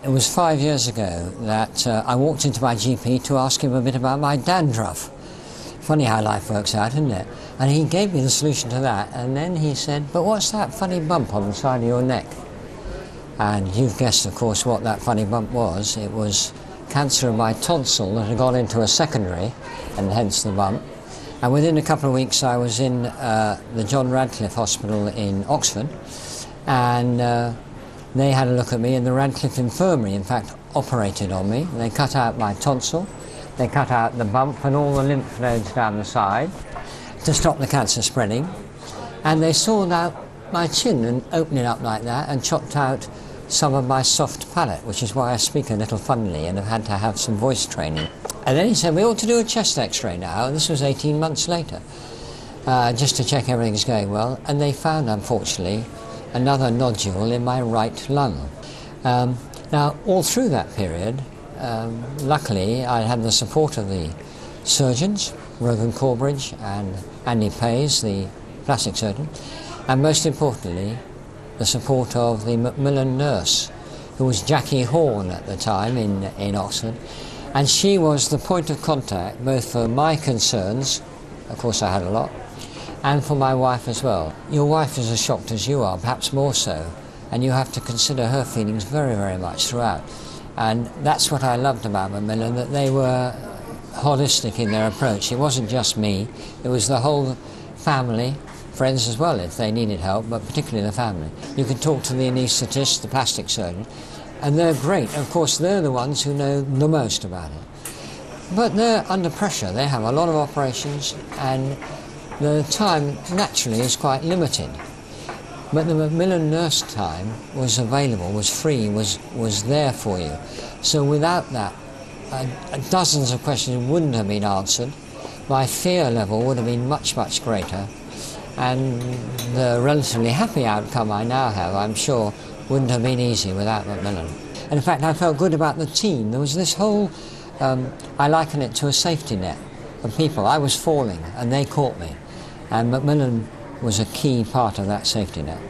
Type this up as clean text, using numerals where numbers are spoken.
It was 5 years ago that I walked into my GP to ask him a bit about my dandruff. Funny how life works out, isn't it? And he gave me the solution to that, and then he said, but what's that funny bump on the side of your neck? And you've guessed, of course, what that funny bump was. It was cancer of my tonsil that had gone into a secondary, and hence the bump. And within a couple of weeks I was in the John Radcliffe Hospital in Oxford, and they had a look at me, and the Radcliffe Infirmary, in fact, operated on me. They cut out my tonsil, they cut out the bump and all the lymph nodes down the side to stop the cancer spreading. And they sawed out my chin and opened it up like that and chopped out some of my soft palate, which is why I speak a little funnily and have had to have some voice training. And then he said, we ought to do a chest x-ray now, and this was 18 months later, just to check everything's going well. And they found, unfortunately, another nodule in my right lung. Now, all through that period, luckily, I had the support of the surgeons, Rogan Corbridge and Andy Pays, the plastic surgeon, and most importantly, the support of the Macmillan nurse, who was Jackie Horn at the time in Oxford, and she was the point of contact both for my concerns, of course I had a lot, and for my wife as well. Your wife is as shocked as you are, perhaps more so, and you have to consider her feelings very, very much throughout. And that's what I loved about Macmillan, that they were holistic in their approach. It wasn't just me, it was the whole family, friends as well if they needed help, but particularly the family. You can talk to the anaesthetist, the plastic surgeon, and they're great. Of course, they're the ones who know the most about it. But they're under pressure, they have a lot of operations, and the time naturally is quite limited. But the Macmillan nurse time was available, was free, was there for you. So without that, dozens of questions wouldn't have been answered. My fear level would have been much, much greater. And the relatively happy outcome I now have, I'm sure, wouldn't have been easy without Macmillan. And in fact, I felt good about the team. There was this whole, I liken it to a safety net of people. I was falling and they caught me. And Macmillan was a key part of that safety net.